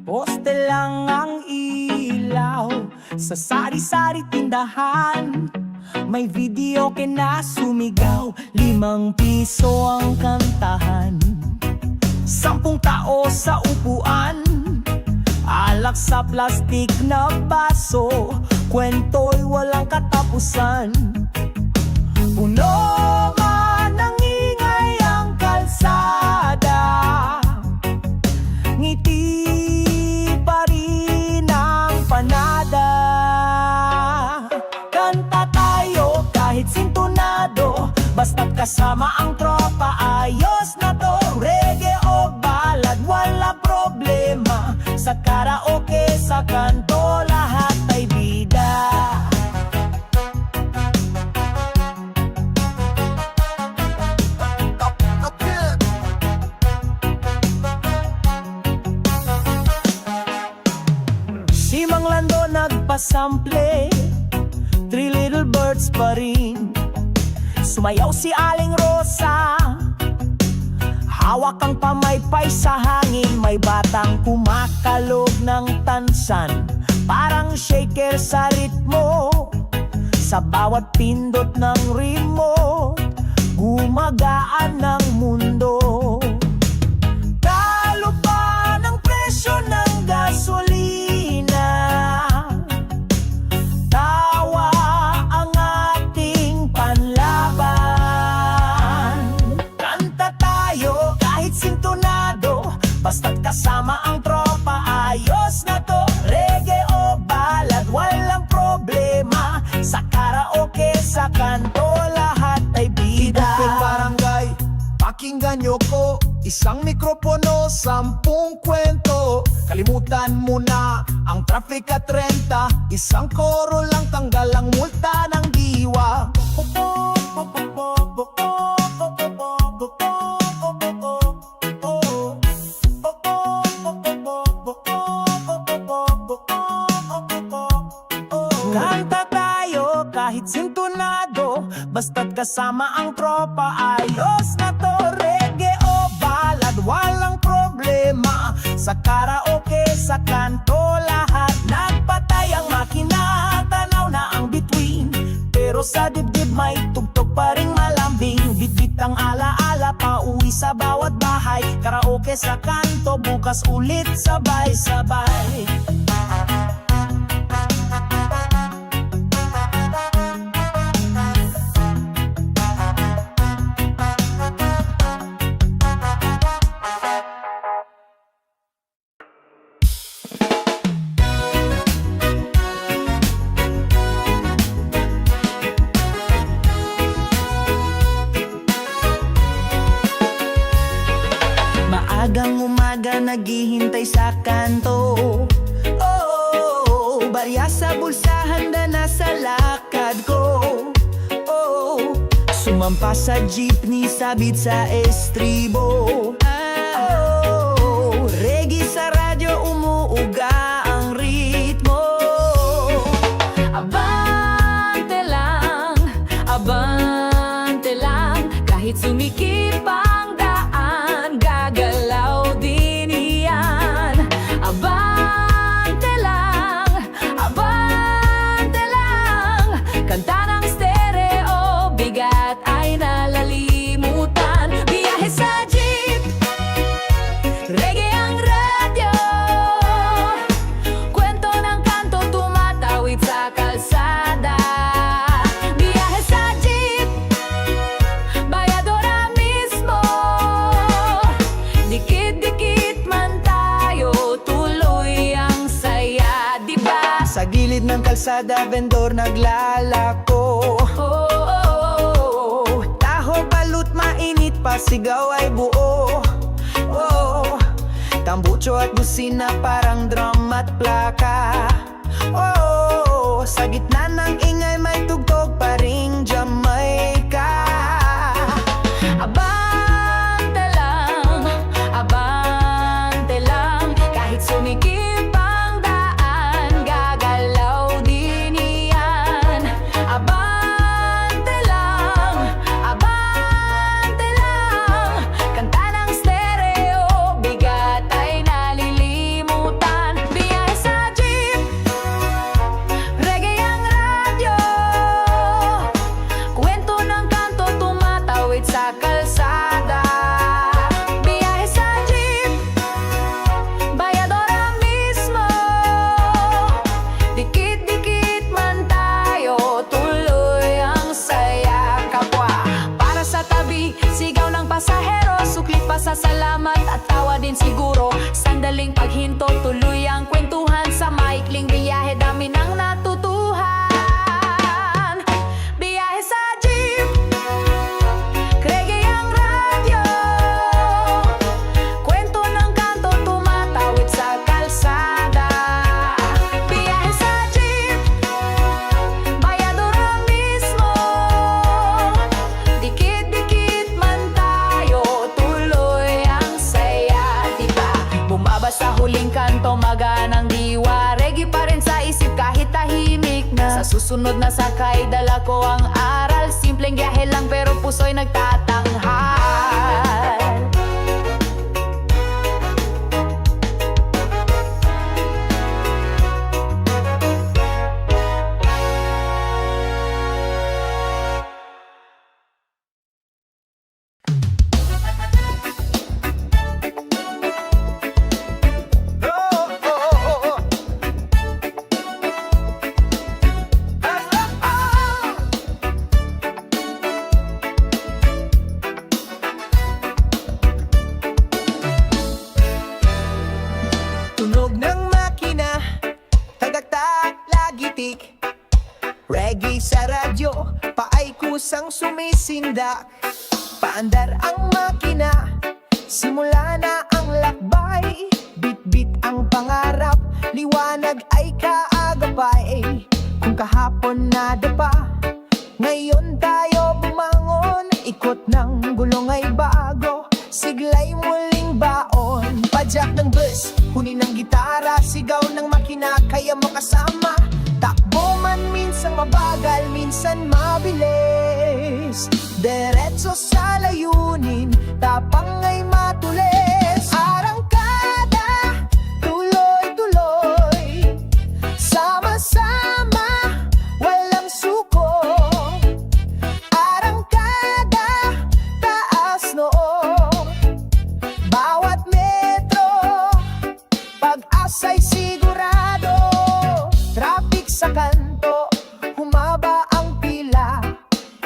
poste lang ang ilaw. Sa sari-sari tindahan, may video na sumigaw. 5 piso ang kantahan, 10 tao sa upuan. Alak sa plastik na baso, kwento'y walang katapusan. Puno man ng ingay ang kalsada, ngiti pa rin ang panada. Kanta tayo kahit sintonado, basta't kasama ang tropa, ayos na to. Reggae o ballad, wala problema. Sa karaoke, sa kanto, lahat ay bida. Si Mang Lando nagpasample, 3 Little Birds pa rin. Sumayaw si Aling Rosa, hawak ang pamaypay sa hangin. May batang kumakalog ng tansan, parang shaker sa ritmo. Sa bawat pindot ng remote, gumagaan ng mundo. Talo pa ng presyo ng gasolina, tawa ang ating panlaban. Kanta tayo kahit sintonado, basta't kasama ang tropa, ayos na to. Reggae o ballad, walang problema. Sa karaoke, sa kanto, lahat ay bida. Idupil barangay, pakinggan nyo ko. Isang mikropono, 10 kwento. Kalimutan mo na ang traffic at 30. Isang koro lang, tanggal ang multa ng diwa. Kanta tayo kahit sintonado, basta't kasama ang tropa, ayos na to. Reggae o ballad, walang problema. Sa karaoke, sa kanto, lahat nagpatay ang makina. Tanaw na ang between, pero sa dibdib may tugtog pa ring malambing. Bitbit ang alaala, pauwi sa bawat bahay. Karaoke sa kanto, bukas ulit sabay-sabay. Maagang umaga naghihintay sa kanto. Oh, barya sa bulsa, handa na sa lakad ko. Oh, sumampa sa jeepney, sabit sa estribo. Oh, reggae sa radyo, umuuga ang ritmo. Abante lang, kahit sumikip ang daan, gagalaw din iyan. Abante lang, kanta ng stereo, bigat ay nalalimutan. Biyahe sa jeep, reggae ang radyo, kwento ng kanto, tumatawid sa kalsada. Biyahe sa jeep, bayadora mismo, dikit-dikit man tayo, tuloy ang saya, diba? Sa gilid ng kalsada, vendor naglalako. Taho, balut, mainit pa, sigaw ay buo. Oh, tambucho at busina, parang drum at plaka. Oh, sa gitna ng ingay may tugtog pa ring Jamaica. Abante lang, kahit sumikip ang daan, gagalaw din iyan. Abante lang, kanta ng stereo, bigat ay nalilimutan. Biyahe sa jeep, reggae ang radyo, kwento ng kanto, tumatawid sa kalsada. Biyahe sa jeep, bayadora mismo, dikit-dikit man tayo, tuloy ang saya, kapwa. Para sa tabi, sigaw ng pasahero, suklit pa sa salamat at tawa din siguro. Sandaling paghinto, tuloy ang kwentuhan, sa maikling biyahe, dami nang natutuhan. Biyahe sa jeep, reggae ang radyo, kwento ng kanto, tumatawid sa kalsada. Biyahe sa jeep, bayadora mismo, dikit-dikit man tayo, tuloy ang saya, diba? Bumaba sa huling kanto, maganang diwa, reggae pa rin sa isip kahit tahimik na. Sa susunod na sakay, dala ko ang aral, simpleng biyahe lang pero puso'y nagtatanghal. kusang sumisindak. Paandar ang makina, simula na ang lakbay. Bit-bit ang pangarap, liwanag ay kaagapay. Kung kahapon nadapa, ngayon tayo bumangon. Ikot ng gulong ay bago, siglay muling baon. Padyak ng bus, huni ng gitara, sigaw ng makina, kaya mo kasama. Takbo man minsan mabagal, minsan mabilis. Diretso sa layunin, tapang ay matulis. Arangkada, tuloy-tuloy, sama-sama, walang suko. Arangkada, taas noo, bawat metro, pag-asa'y sigurado. Traffic sa kanto, humaba ang pila,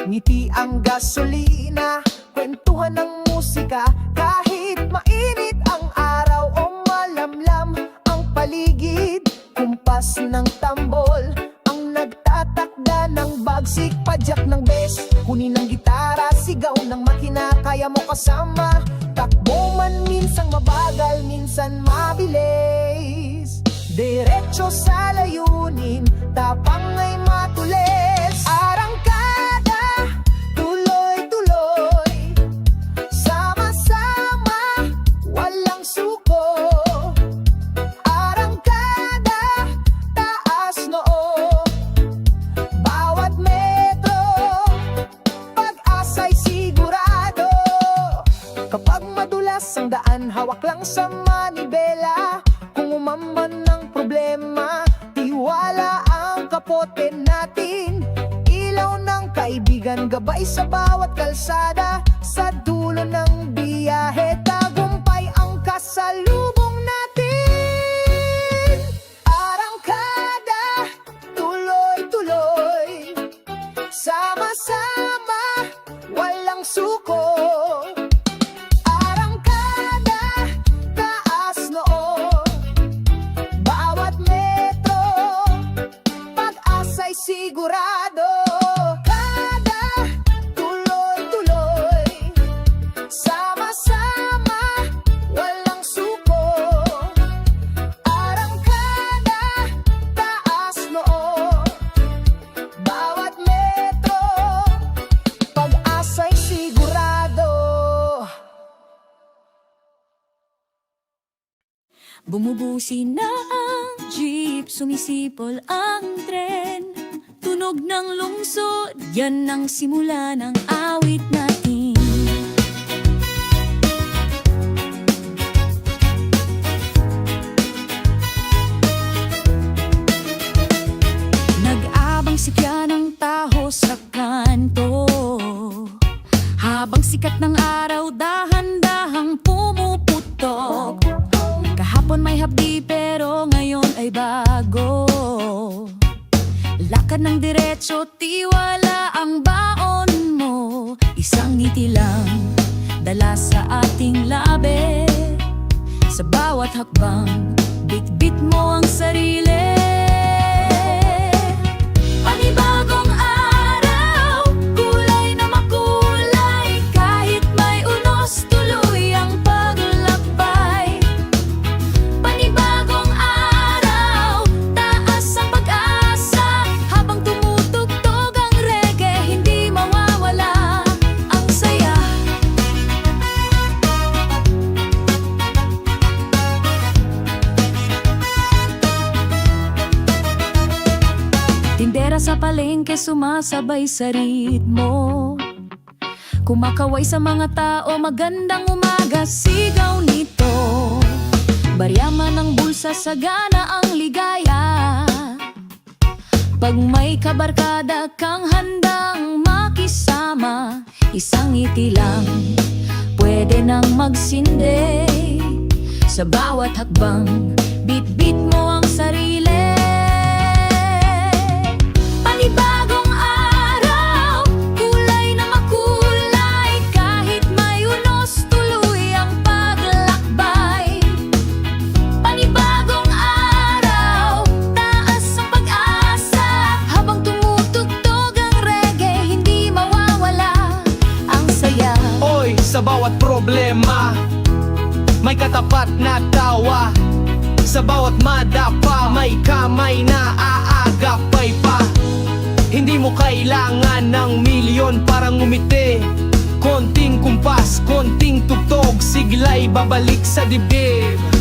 ngiti ang gasolina, kwentuhan ng musika. Kahit mainit ang araw o malamlam ang paligid, kumpas ng tambol ang nagtatakda ng bagsik. Padyak ng bes, huni ng gitara, sigaw ng makina, kaya mo kasama. Takbo man minsan mabagal, minsan mabilis. Diretso sa layunin, tapang ay matulis. Arangkada, tuloy-tuloy, sama-sama, walang suko. Arangkada, taas noo, bawat metro, pag-asa'y sigurado. Kapag madulas ang daan, hawak lang sa manibela. Kung umamban ng problema, tiwala ang kapote natin. Ilaw ng kaibigan, gabay sa bawat kalsada. Sa dulo ng biyahe, tagumpay ang kasalubong natin. Arangkada, tuloy-tuloy, sama-sama, walang suko. Sigurado, kada tuloy-tuloy, sama-sama, walang suko. Arangkada, taas noo, bawat metro, pag-asa'y sigurado. Bumubusi na ang jeep, sumisipol ang tren. Tunog ng lungsod, yan ang simula ng awit natin. Nag-abang sikya ng taho sa kanto, habang sikat ng araw dahan-dahang pumuputok. Kahapon may hapdi pero ngayon ay bago. Lakad ng diretso, tiwala ang baon mo. Isang ngiti lang, dala sa ating labi. Sa bawat hakbang, bit-bit mo ang sarili. Panibagong araw, kulay na makulay. Kahit may unos, tuloy ang paglakbay. Panibagong araw, taas ang pag-asa. Habang tumutugtog ang reggae, hindi mawawala ang saya. Tindera sa palengke, sumasabay sa ritmo. Kumakaway sa mga tao, magandang umaga, sigaw nito. Baryaman ng bulsa, sagana ang ligaya. Pag may kabarkada kang handang makisama, isang ngiti lang, pwede nang magsindi. Sa bawat hakbang, bit-bit mo ang sarili. Panibagong araw, kulay na makulay. Kahit may unos, tuloy ang paglakbay. Panibagong araw, taas ang pag-asa. Habang tumutugtog ang reggae, hindi mawawala problema. May katapat na tawa, sa bawat madapa may kamay na aagapay pa. Hindi mo kailangan ng milyon para ngumiti. Konting kumpas, konting tugtog, sigla'y babalik sa dibdib.